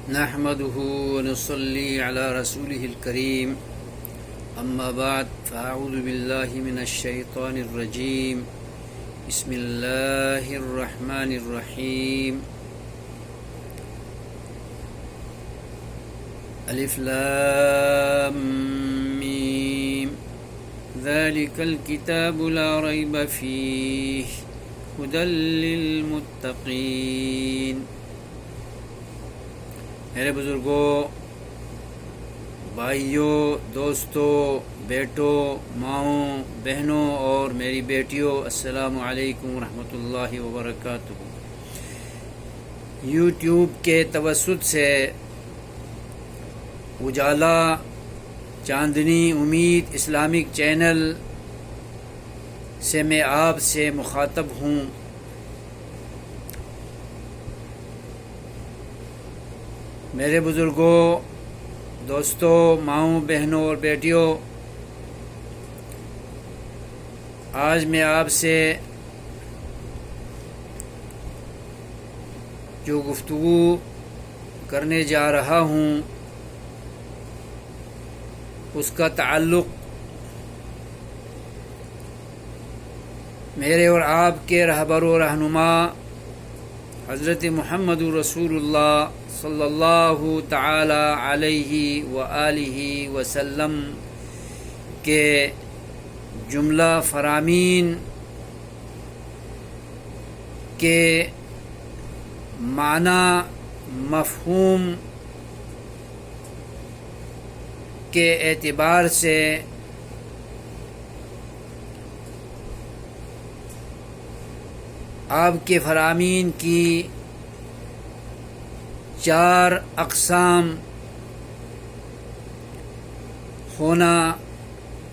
نحمده ونصلي على رسوله الكريم أما بعد فأعوذ بالله من الشيطان الرجيم بسم الله الرحمن الرحيم ألف لام ميم ذلك الكتاب لا ريب فيه هدى للمتقين۔ میرے بزرگوں، بھائیوں، دوستوں، بیٹوں، ماؤں، بہنوں اور میری بیٹیوں، السلام علیکم ورحمۃ اللہ وبرکاتہ۔ یوٹیوب کے توسط سے اجالا چاندنی امید اسلامک چینل سے میں آپ سے مخاطب ہوں۔ میرے بزرگوں، دوستوں، ماؤں، بہنوں اور بیٹیوں، آج میں آپ سے جو گفتگو کرنے جا رہا ہوں اس کا تعلق میرے اور آپ کے رہبر و رہنما حضرت محمد رسول اللہ صلی اللہ تعالی علیہ وآلہ وسلم کے جملہ فرامین کے معنی مفہوم کے اعتبار سے آپ کے فرامین کی 4 اقسام ہونا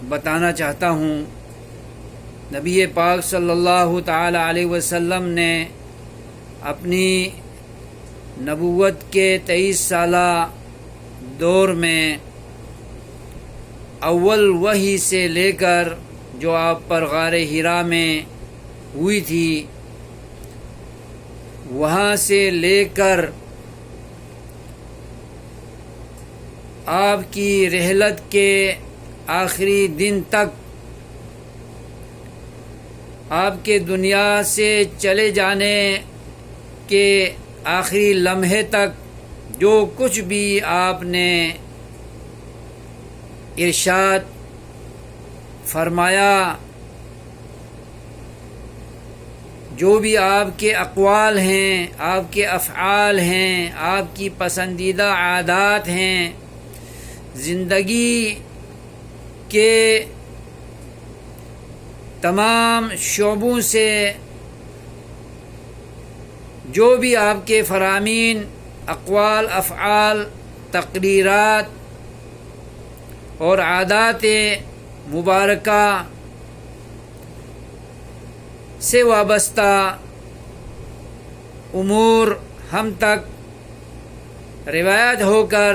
بتانا چاہتا ہوں۔ نبی پاک صلی اللہ تعالی علیہ وسلم نے اپنی نبوت کے 23 سالہ دور میں اول وحی سے لے کر جو آپ پر غار حرا میں ہوئی تھی، وہاں سے لے کر آپ کی رحلت کے آخری دن تک، آپ کے دنیا سے چلے جانے کے آخری لمحے تک جو کچھ بھی آپ نے ارشاد فرمایا، جو بھی آپ کے اقوال ہیں، آپ کے افعال ہیں، آپ کی پسندیدہ عادات ہیں، زندگی کے تمام شعبوں سے جو بھی آپ کے فرامین، اقوال، افعال، تقریرات اور عادات مبارکہ سے وابستہ امور ہم تک روایت ہو کر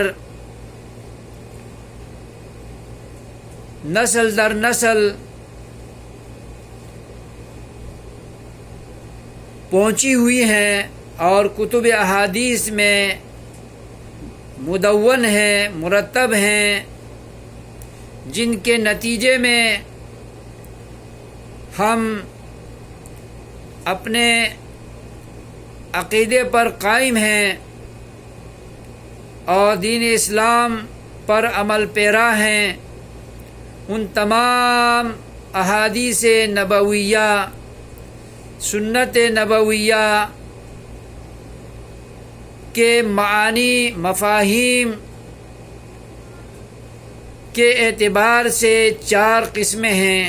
نسل در نسل پہنچی ہوئی ہیں اور کتب احادیث میں مدون ہیں، مرتب ہیں، جن کے نتیجے میں ہم اپنے عقیدے پر قائم ہیں اور دین اسلام پر عمل پیرا ہیں۔ ان تمام احادیث نبویہ، سنت نبویہ کے معانی، مفاہیم کے اعتبار سے 4 قسمیں ہیں۔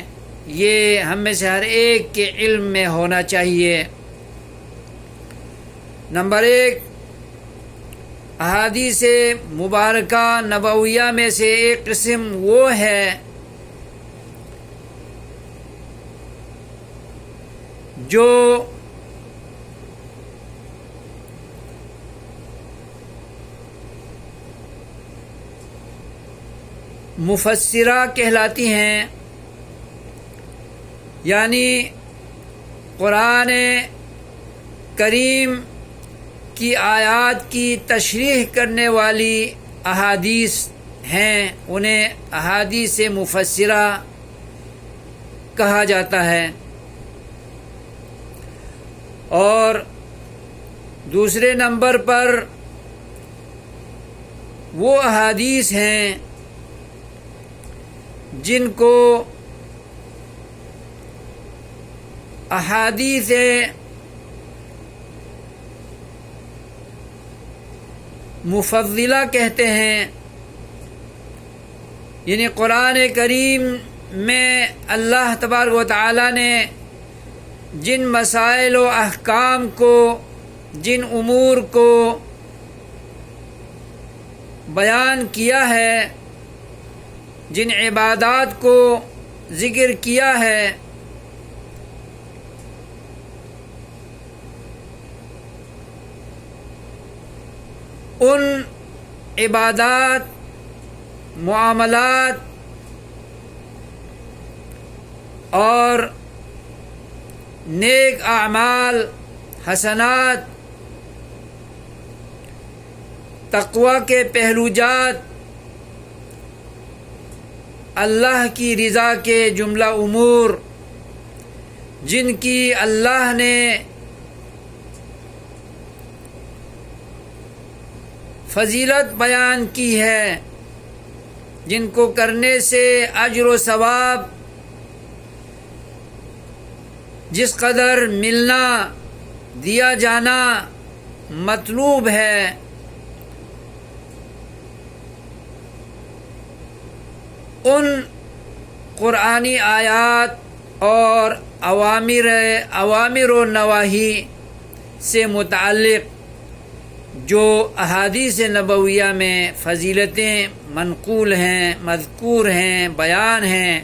یہ ہم میں سے ہر ایک کے علم میں ہونا چاہیے۔ نمبر 1، احادیث مبارکہ نبویہ میں سے ایک قسم وہ ہے جو مفسرہ کہلاتی ہیں، یعنی قرآن کریم کی آیات کی تشریح کرنے والی احادیث ہیں، انہیں احادیث مفسرہ کہا جاتا ہے۔ اور دوسرے نمبر پر وہ احادیث ہیں جن کو احادیث مفضلہ کہتے ہیں، یعنی قرآن کریم میں اللہ تبارک و تعالی نے جن مسائل و احکام کو، جن امور کو بیان کیا ہے، جن عبادات کو ذکر کیا ہے، ان عبادات، معاملات اور نیک اعمال، حسنات، تقوی کے پہلو جات، اللہ کی رضا کے جملہ امور جن کی اللہ نے فضیلت بیان کی ہے، جن کو کرنے سے اجر و ثواب جس قدر ملنا، دیا جانا مطلوب ہے، ان قرآنی آیات اور اوامر و نواہی سے متعلق جو احادیث نبویہ میں فضیلتیں منقول ہیں، مذکور ہیں، بیان ہیں،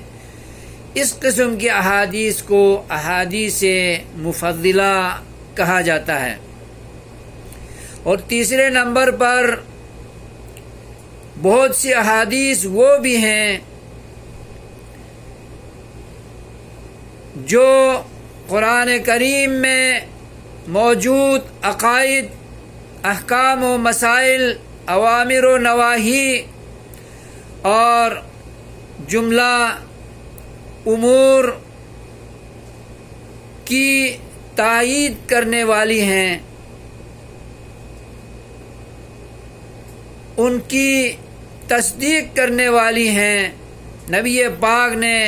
اس قسم کی احادیث کو احادیث مفضلہ کہا جاتا ہے۔ اور تیسرے نمبر پر بہت سی احادیث وہ بھی ہیں جو قرآن کریم میں موجود عقائد، احکام و مسائل، اوامر و نواہی اور جملہ امور کی تائید کرنے والی ہیں، ان کی تصدیق کرنے والی ہیں۔ نبی پاک نے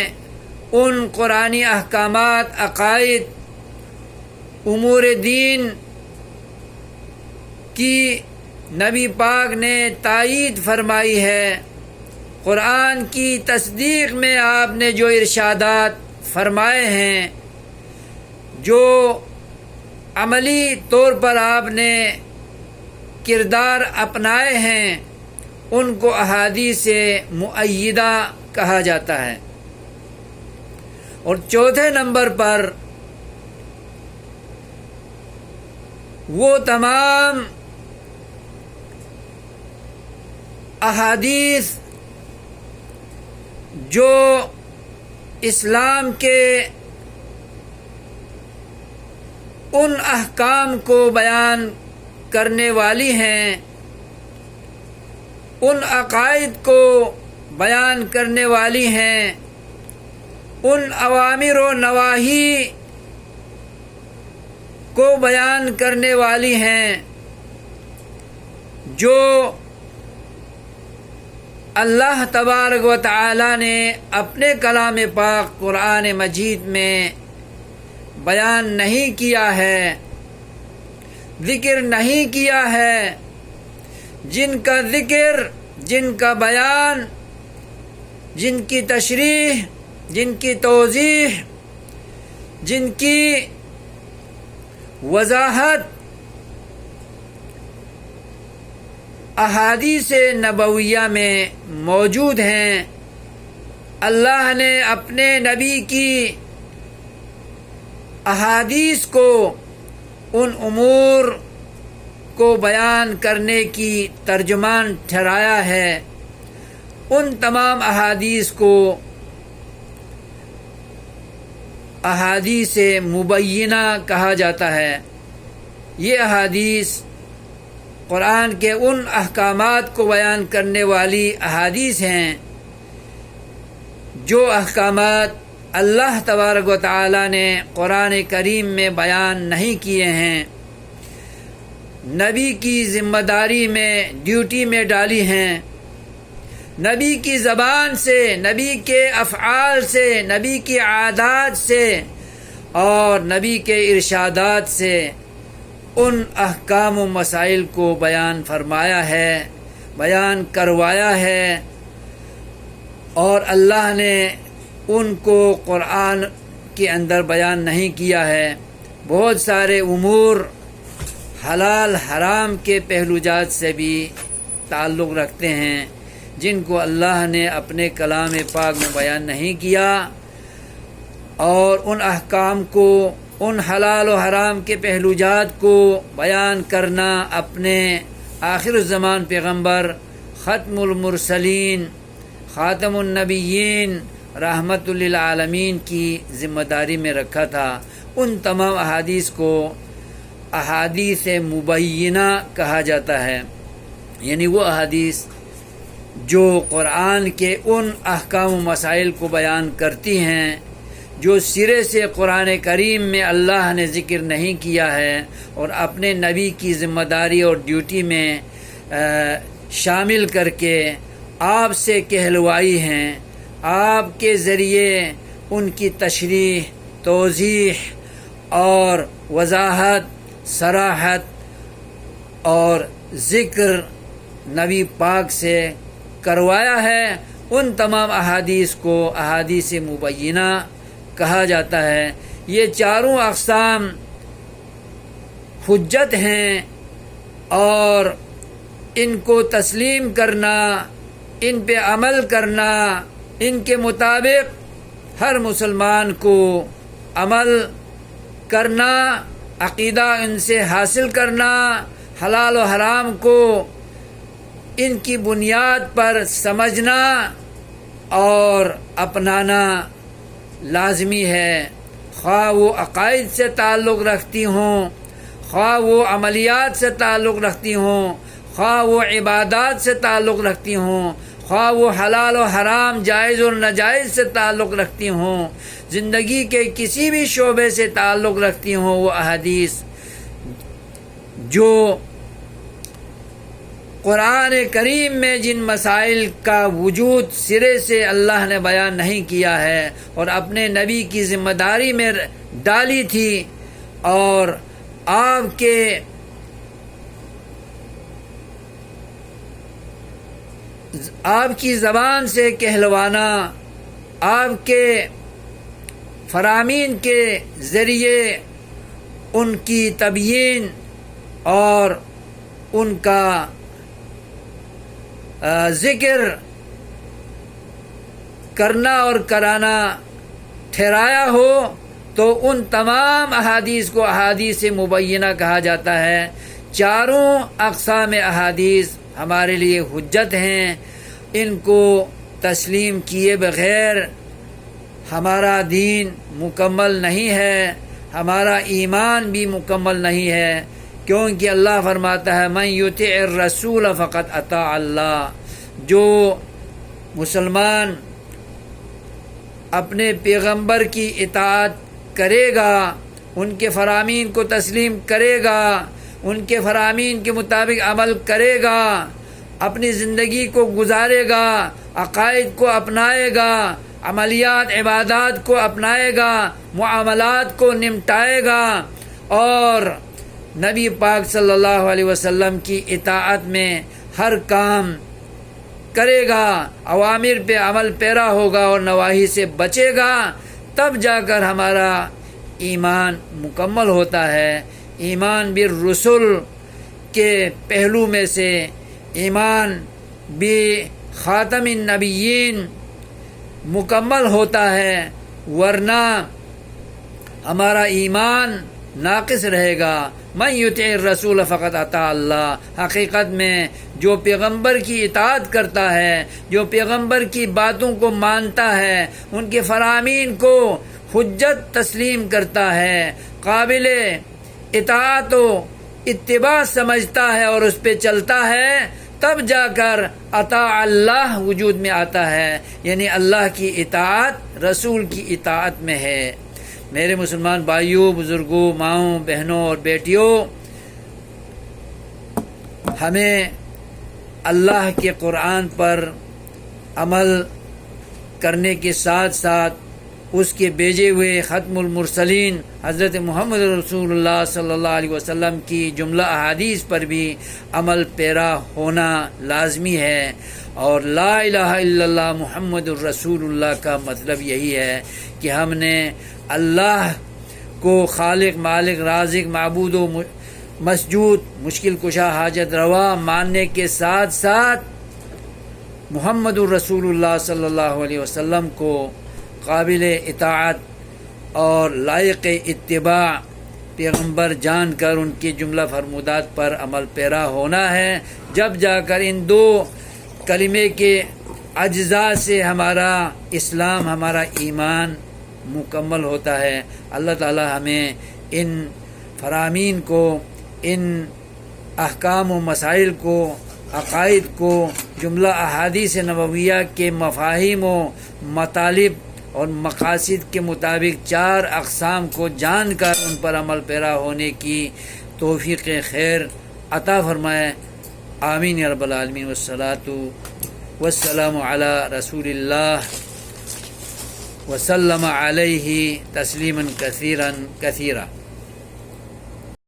ان قرآنی احکامات، عقائد، امور دین کی نبی پاک نے تائید فرمائی ہے۔ قرآن کی تصدیق میں آپ نے جو ارشادات فرمائے ہیں، جو عملی طور پر آپ نے کردار اپنائے ہیں، ان کو احادیث مؤیدہ کہا جاتا ہے۔ اور چوتھے نمبر پر وہ تمام احادیث جو اسلام کے ان احکام کو بیان کرنے والی ہیں، ان عقائد کو بیان کرنے والی ہیں، ان اوامر و نواہی کو بیان کرنے والی ہیں جو اللہ تبارک و تعالی نے اپنے کلام پاک قرآن مجید میں بیان نہیں کیا ہے، ذکر نہیں کیا ہے، جن کا ذکر، جن کا بیان، جن کی تشریح، جن کی توضیح، جن کی وضاحت احادیث نبویہ میں موجود ہیں۔ اللہ نے اپنے نبی کی احادیث کو، ان امور کو بیان کرنے کی ترجمان ٹھہرایا ہے۔ ان تمام احادیث کو احادیث مبینہ کہا جاتا ہے۔ یہ احادیث قرآن کے ان احکامات کو بیان کرنے والی احادیث ہیں جو احکامات اللہ تبارک و تعالی نے قرآن کریم میں بیان نہیں کیے ہیں، نبی کی ذمہ داری میں، ڈیوٹی میں ڈالی ہیں، نبی کی زبان سے، نبی کے افعال سے، نبی کی عادات سے اور نبی کے ارشادات سے ان احکام و مسائل کو بیان فرمایا ہے، بیان کروایا ہے، اور اللہ نے ان کو قرآن کے اندر بیان نہیں کیا ہے۔ بہت سارے امور حلال حرام کے پہلو جات سے بھی تعلق رکھتے ہیں جن کو اللہ نے اپنے کلام پاک میں بیان نہیں کیا، اور ان احکام کو، ان حلال و حرام کے پہلو جات کو بیان کرنا اپنے آخر الزمان پیغمبر ختم المرسلین خاتم النبیین رحمت للعالمین کی ذمہ داری میں رکھا تھا۔ ان تمام احادیث کو احادیث مبینہ کہا جاتا ہے، یعنی وہ احادیث جو قرآن کے ان احکام و مسائل کو بیان کرتی ہیں جو سرے سے قرآن کریم میں اللہ نے ذکر نہیں کیا ہے اور اپنے نبی کی ذمہ داری اور ڈیوٹی میں شامل کر کے آپ سے کہلوائی ہیں، آپ کے ذریعے ان کی تشریح، توضیح اور وضاحت، صراحت اور ذکر نبی پاک سے کروایا ہے۔ ان تمام احادیث کو احادیث مبینہ کہا جاتا ہے۔ یہ چاروں اقسام حجت ہیں، اور ان کو تسلیم کرنا، ان پہ عمل کرنا، ان کے مطابق ہر مسلمان کو عمل کرنا، عقیدہ ان سے حاصل کرنا، حلال و حرام کو ان کی بنیاد پر سمجھنا اور اپنانا لازمی ہے، خواہ وہ عقائد سے تعلق رکھتی ہوں، خواہ وہ عملیات سے تعلق رکھتی ہوں، خواہ وہ عبادات سے تعلق رکھتی ہوں، خواہ وہ حلال و حرام، جائز اور ناجائز سے تعلق رکھتی ہوں، زندگی کے کسی بھی شعبے سے تعلق رکھتی ہوں۔ وہ احادیث جو قرآن کریم میں جن مسائل کا وجود سرے سے اللہ نے بیان نہیں کیا ہے اور اپنے نبی کی ذمہ داری میں ڈالی تھی، اور آپ کے آپ کی زبان سے کہلوانا، آپ کے فرامین کے ذریعے ان کی تبیین اور ان کا ذکر کرنا اور کرانا ٹھہرایا ہو تو ان تمام احادیث کو احادیث مبینہ کہا جاتا ہے۔ چاروں اقسام احادیث ہمارے لیے حجت ہیں، ان کو تسلیم کیے بغیر ہمارا دین مکمل نہیں ہے، ہمارا ایمان بھی مکمل نہیں ہے، کیونکہ اللہ فرماتا ہے من یطع الرسول فقد اطاع اللہ، جو مسلمان اپنے پیغمبر کی اطاعت کرے گا، ان کے فرامین کو تسلیم کرے گا، ان کے فرامین کے مطابق عمل کرے گا، اپنی زندگی کو گزارے گا، عقائد کو اپنائے گا، عملیات عبادات کو اپنائے گا، معاملات کو نمٹائے گا، اور نبی پاک صلی اللہ علیہ وسلم کی اطاعت میں ہر کام کرے گا، اوامر پہ عمل پیرا ہوگا اور نواہی سے بچے گا، تب جا کر ہمارا ایمان مکمل ہوتا ہے۔ ایمان بالرسل کے پہلو میں سے ایمان بخاتم النبیین مکمل ہوتا ہے، ورنہ ہمارا ایمان ناقص رہے گا۔ من یطع الرسول فقد اطاع اللہ، حقیقت میں جو پیغمبر کی اطاعت کرتا ہے، جو پیغمبر کی باتوں کو مانتا ہے، ان کے فرامین کو حجت تسلیم کرتا ہے، قابل اطاعت و اتباع سمجھتا ہے اور اس پہ چلتا ہے، تب جا کر اطاع اللہ وجود میں آتا ہے، یعنی اللہ کی اطاعت رسول کی اطاعت میں ہے۔ میرے مسلمان بھائیوں، بزرگوں، ماؤں، بہنوں اور بیٹیوں، ہمیں اللہ کے قرآن پر عمل کرنے کے ساتھ ساتھ اس کے بھیجے ہوئے ختم المرسلین حضرت محمد رسول اللہ صلی اللہ علیہ وسلم کی جملہ احادیث پر بھی عمل پیرا ہونا لازمی ہے۔ اور لا الہ الا اللہ محمد الرسول اللہ کا مطلب یہی ہے کہ ہم نے اللہ کو خالق، مالک، رازق، معبود و مسجود، مشکل کشا، حاجت روا ماننے کے ساتھ ساتھ محمد الرسول اللہ صلی اللہ علیہ وسلم کو قابل اطاعت اور لائق اتباع پیغمبر جان کر ان کی جملہ فرمودات پر عمل پیرا ہونا ہے۔ جب جا کر ان دو کلمے کے اجزاء سے ہمارا اسلام، ہمارا ایمان مکمل ہوتا ہے۔ اللہ تعالی ہمیں ان فرامین کو، ان احکام و مسائل کو، عقائد کو، جملہ احادیث نبویہ کے مفاہیم و مطالب اور مقاصد کے مطابق 4 اقسام کو جان کر ان پر عمل پیرا ہونے کی توفیق خیر عطا فرمائے۔ آمین یا رب العالمین۔ والصلاۃ والسلام علی رسول اللہ وسلم علیہ تسلیما کثیرا کثیرا۔